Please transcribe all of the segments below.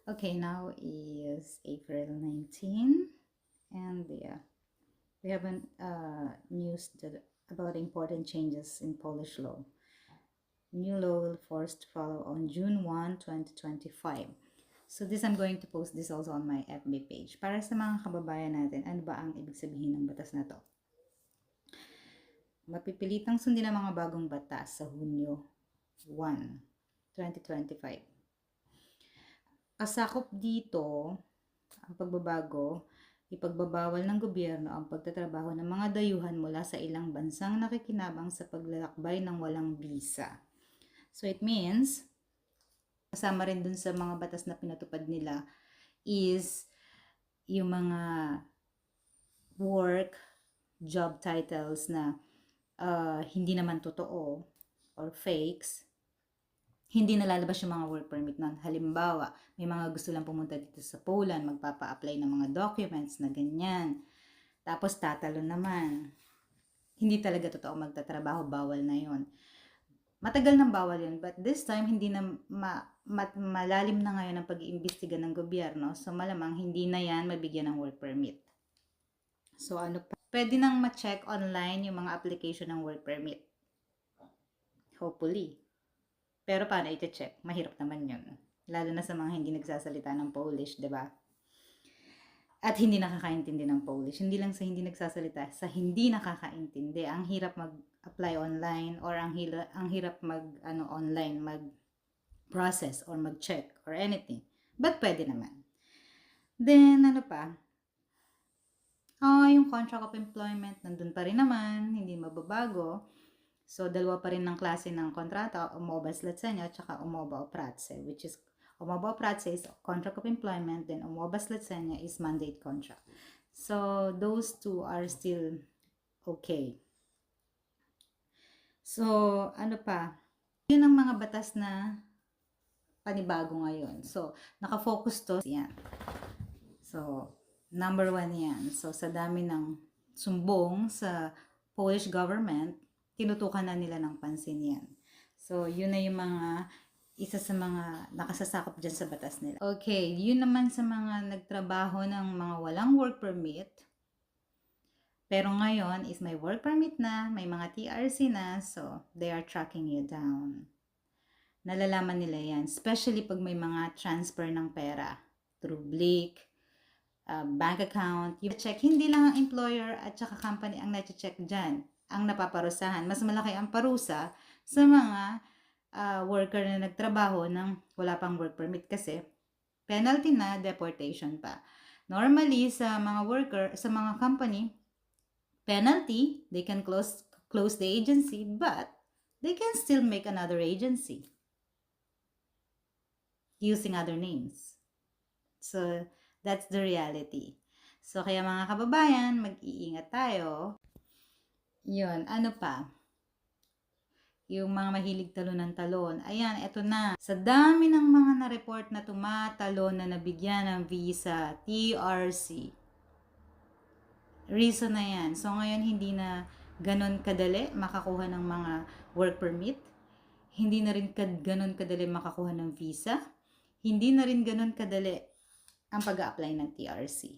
Okay, now is April 19, and yeah, we have news about important changes in Polish law. New law will force to follow on June 1, 2025. So this, I'm going to post this also on my FB page. Para sa mga kababayan natin, ano ba ang ibig sabihin ng batas na to? Mapipilitang sundin ang mga bagong batas sa Hunyo 1, 2025. Kasakop dito ang pagbabago, ipagbabawal ng gobyerno ang pagtatrabaho ng mga dayuhan mula sa ilang bansang nakikinabang sa paglalakbay ng walang visa. So it means, kasama rin dun sa mga batas na pinatupad nila is yung mga work, job titles na hindi naman totoo or fakes, hindi nalalabas yung mga work permit nun. Halimbawa, may mga gusto lang pumunta dito sa Poland, magpapa-apply ng mga documents na ganyan. Tapos tatalon naman. Hindi talaga totoo magtatrabaho, bawal na yon. Matagal nang bawal yun, but this time hindi na malalim na ngayon ang pag-iimbestiga ng gobyerno. So malamang hindi na yan mabigyan ng work permit. So ano pa? Pwede nang ma-check online yung mga application ng work permit. Hopefully. Pero paano iti-check? Mahirap naman yun. Lalo na sa mga hindi nagsasalita ng Polish, di ba? At hindi nakakaintindi ng Polish. Hindi lang sa hindi nagsasalita, sa hindi nakakaintindi. Ang hirap mag-apply online or ang hirap online, mag-process or mag-check or anything. But pwede naman. Then, ano pa? Yung contract of employment, nandun pa rin naman, hindi mababago. So, dalawa pa rin ng klase ng kontrata, umoba zlecenia at saka umoba o prace, which is, umoba o prace is contract of employment, then umoba zlecenia is mandate contract. So, those two are still okay. So, ano pa? Yun ang mga batas na panibago ngayon. So, nakafocus to, yan. So, number 1 yan. So, sa dami ng sumbong sa Polish government, tinutukan na nila ng pansin yan. So, yun na yung isa sa mga nakasasakop dyan sa batas nila. Okay, yun naman sa mga nagtrabaho ng mga walang work permit. Pero ngayon is may work permit na, may mga TRC na, so they are tracking you down. Nalalaman nila yan, especially pag may mga transfer ng pera through Blick, bank account, yung check, hindi lang ang employer at saka company ang na-check dyan, ang napaparusahan. Mas malaki ang parusa sa mga worker na nagtrabaho ng wala pang work permit kasi penalty na, deportation pa. Normally, sa mga worker, sa mga company, penalty, they can close the agency, but they can still make another agency using other names. So, that's the reality. So, kaya mga kababayan, mag-iingat tayo. Yun, ano pa? Yung mga mahilig talon ng talon. Ayan, eto na. Sa dami ng mga na-report na tumatalon na nabigyan ng visa, TRC. Reason na yan. So, ngayon hindi na ganun kadali makakuha ng mga work permit. Hindi na rin ganun kadali makakuha ng visa. Hindi na rin ganun kadali ang pag-a-apply ng TRC.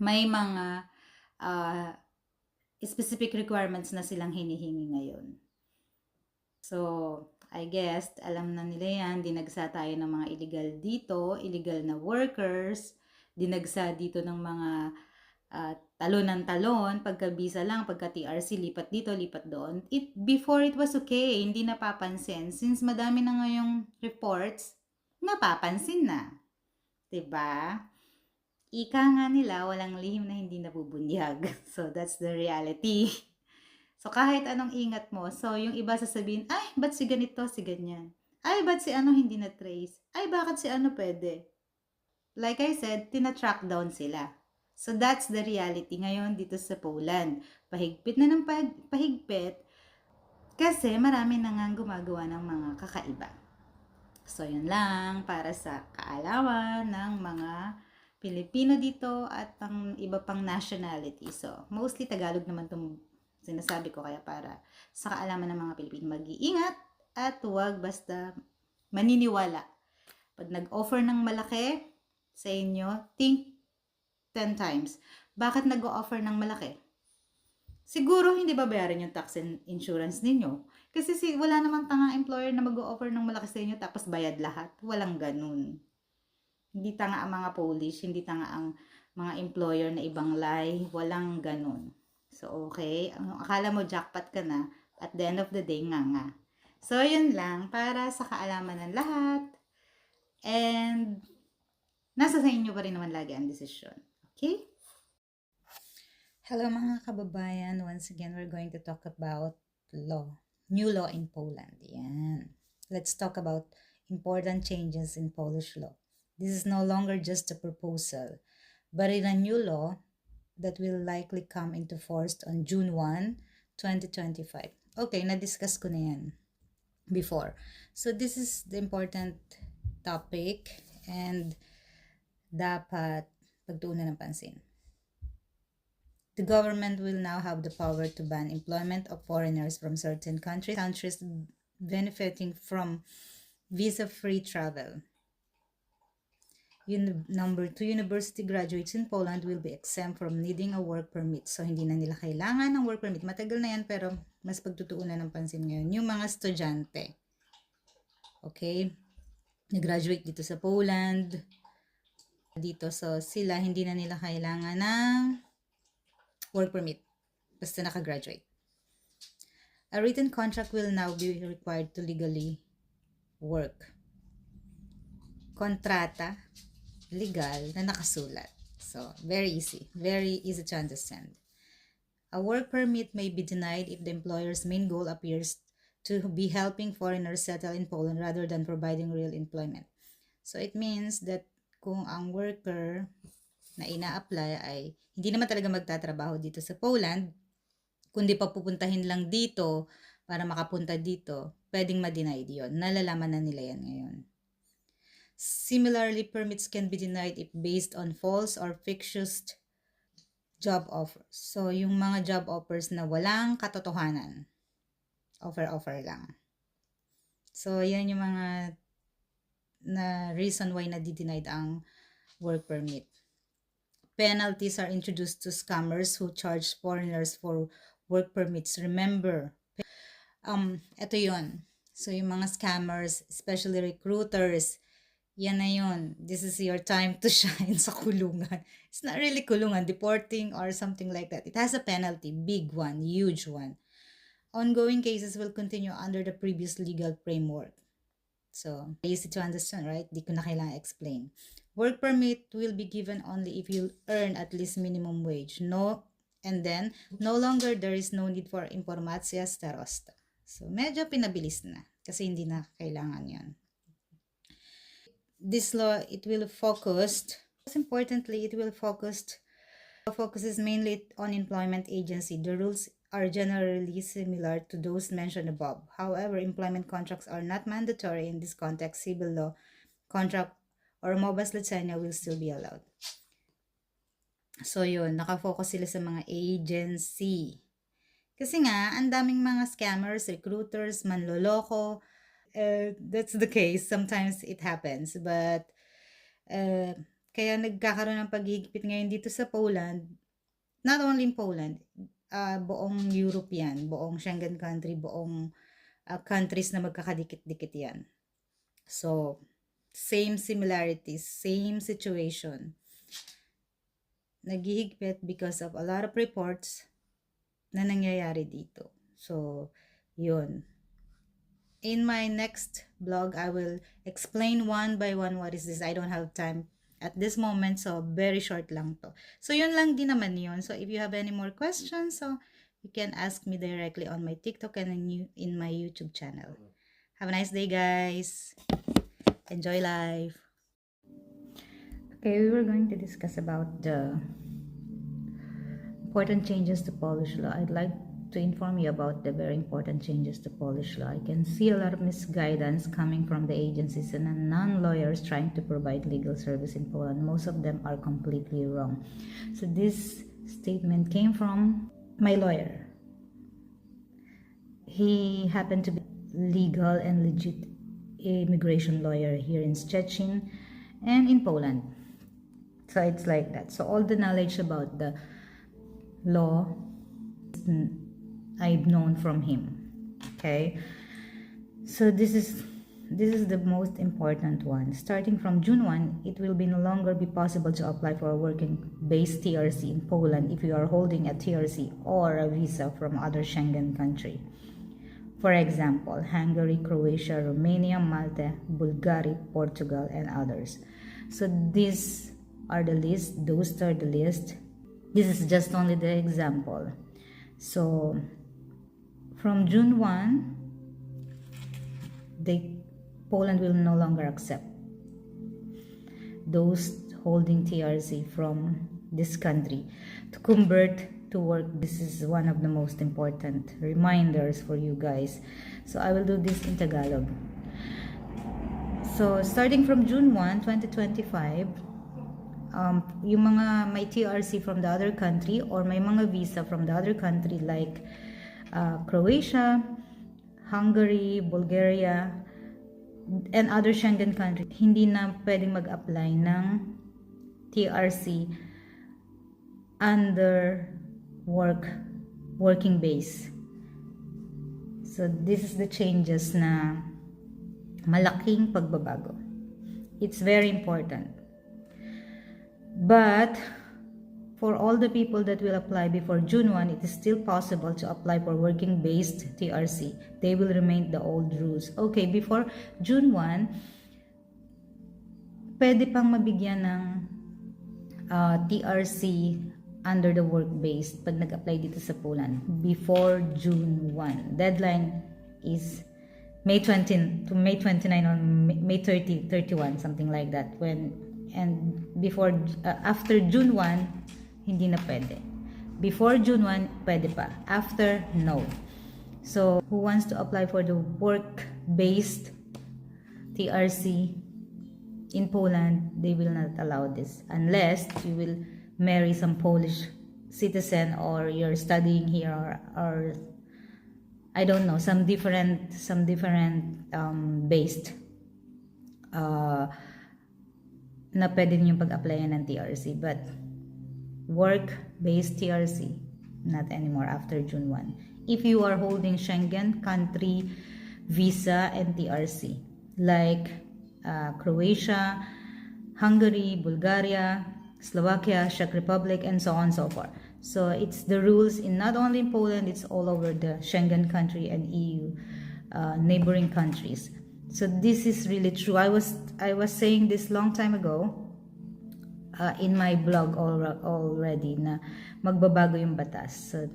May mga specific requirements na silang hinihingi ngayon. So, I guess, alam na nila yan, dinagsa tayo ng mga illegal dito, illegal na workers, dinagsa dito ng mga talon ng talon, pagka-visa lang, pagka-TRC, lipat dito, lipat doon. Before it was okay, hindi napapansin. Since madami na ngayong reports, napapansin na. Diba? Ika nga nila, walang lihim na hindi nabubunyag. So, that's the reality. So, kahit anong ingat mo, so, yung iba sasabihin, ay, ba't si ganito, si ganyan? Ay, ba't si ano hindi na-trace? Ay, bakit si ano pwede? Like I said, tina-track down sila. So, that's the reality ngayon dito sa Poland. Pahigpit na ng pahigpit kasi marami na nga gumagawa ng mga kakaiba. So, yun lang para sa kaalaman ng mga Pilipino dito at ang iba pang nationality. So, mostly Tagalog naman itong sinasabi ko kaya para sa kaalaman ng mga Pilipino. Mag-iingat at huwag basta maniniwala Pag nag-offer ng malaki sa inyo, think 10 times. Bakit nag-offer ng malaki? Siguro hindi babayaran yung tax and insurance ninyo. Kasi wala namang tanga employer na mag-offer ng malaki sa inyo tapos bayad lahat. Walang ganun. Hindi tanga ang mga Polish, hindi tanga ang mga employer na ibang lie. Walang ganun. So, okay. Akala mo jackpot ka na, at the end of the day, nga. So, yun lang. Para sa kaalaman ng lahat. And, nasa sa inyo pa rin naman lagi ang desisyon. Okay? Hello mga kababayan. Once again, we're going to talk about law. New law in Poland. Yan. Let's talk about important changes in Polish law. This is no longer just a proposal, but in a new law that will likely come into force on June 1, 2025. Okay, na-discuss ko na yan before. So this is the important topic and dapat pagtuunan ng pansin. The government will now have the power to ban employment of foreigners from certain countries benefiting from visa-free travel. Number 2, university graduates in Poland will be exempt from needing a work permit. So, hindi na nila kailangan ng work permit. Matagal na yan, pero mas pagtutuunan ng pansin ngayon. Yung mga estudyante. Okay? Nag-graduate dito sa Poland. Dito, so sila hindi na nila kailangan ng work permit. Basta nakagraduate. A written contract will now be required to legally work. Kontrata, legal, na nakasulat. So, very easy. Very easy to understand. A work permit may be denied if the employer's main goal appears to be helping foreigners settle in Poland rather than providing real employment. So, it means that kung ang worker na ina-apply ay hindi naman talaga magtatrabaho dito sa Poland, kundi papupuntahin lang dito para makapunta dito, pwedeng ma-denied yun. Nalalaman na nila yan ngayon. Similarly, permits can be denied if based on false or fictitious job offers. So, yung mga job offers na walang katotohanan. Offer lang. So, yan yung mga na reason why na-denied ang work permit. Penalties are introduced to scammers who charge foreigners for work permits. Remember, ito yun. So, yung mga scammers, especially recruiters, yan na yun. This is your time to shine sa kulungan. It's not really kulungan, deporting or something like that. It has a penalty, big one, huge one. Ongoing cases will continue under the previous legal framework. So, easy to understand, right? Di ko na kailangan explain. Work permit will be given only if you earn at least minimum wage. And then, no longer there is no need for informacja starosta. So, medyo pinabilis na kasi hindi na kailangan yan. This law, it will focus, most importantly, it will focuses mainly on employment agency. The rules are generally similar to those mentioned above. However, employment contracts are not mandatory in this context. Civil law contract or mobile zlecenia will still be allowed. So yun, nakafocus sila sa mga agency. Kasi nga, ang daming mga scammers, recruiters, manloloko. That's the case. Sometimes it happens. But, kaya nagkakaroon ng paghihigpit ngayon dito sa Poland. Not only in Poland, buong Europe yan, buong Schengen country, buong countries na magkakadikit-dikit yan. So, same similarities, same situation. Naghihigpit because of a lot of reports na nangyayari dito. So, yun. In my next vlog, I will explain one by one what is this. I don't have time at this moment, so very short lang to. So, yun lang din naman yun. So, if you have any more questions, so you can ask me directly on my TikTok and in my YouTube channel. Have a nice day, guys. Enjoy life. Okay, we were going to discuss about the important changes to Polish law. I'd like to inform you about the very important changes to Polish law. I can see a lot of misguidance coming from the agencies and non-lawyers trying to provide legal service in Poland. Most of them are completely wrong. So this statement came from my lawyer. He happened to be legal and legit immigration lawyer here in Szczecin and in Poland. So it's like that. So all the knowledge about the law I've known from him. Okay, so this is the most important one. Starting from June 1, it will no longer be possible to apply for a working-based TRC in Poland if you are holding a TRC or a visa from other Schengen country. For example, Hungary, Croatia, Romania, Malta, Bulgaria, Portugal, and others. So these are the list. Those are the list. This is just only the example. So from June 1, Poland will no longer accept those holding TRC from this country to convert to work. This is one of the most important reminders for you guys. So I will do this in Tagalog. So starting from June 1, 2025, yung mga may TRC from the other country or may mga visa from the other country like Croatia, Hungary, Bulgaria, and other Schengen countries, hindi na pwedeng mag-apply ng TRC under working base. So this is the changes na malaking pagbabago. It's very important. But for all the people that will apply before June 1, it is still possible to apply for working-based TRC. They will remain the old rules. Okay, before June 1, pwede pang mabigyan ng TRC under the work-based pag nag-apply dito sa Poland before June 1. Deadline is May 20 to May 29 or May 30, 31, something like that. After June 1, hindi na pwede. Before June 1, pwede pa. After, no. So, who wants to apply for the work-based TRC in Poland, they will not allow this unless you will marry some Polish citizen or you're studying here or I don't know, some different based na pwede niyo pag-applyan ng TRC, but work-based TRC, not anymore after June 1. If you are holding Schengen country visa and TRC, like Croatia, Hungary, Bulgaria, Slovakia, Czech Republic, and so on and so forth. So it's the rules in not only in Poland, it's all over the Schengen country and EU neighboring countries. So this is really true. I was saying this long time ago in my blog already na magbabago yung batas. So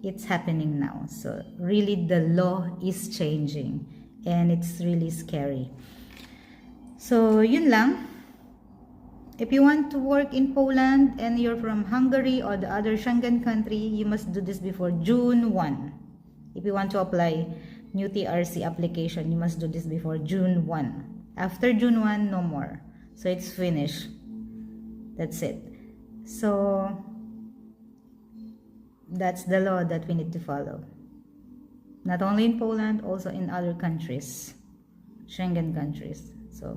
it's happening now. So really the law is changing and it's really scary. So yun lang. If you want to work in Poland and you're from Hungary or the other Schengen country, you must do this before June 1. If you want to apply new TRC application, you must do this before June 1. After June 1, no more. So it's finished. That's it. So that's the law that we need to follow. Not only in Poland, also in other countries, Schengen countries. So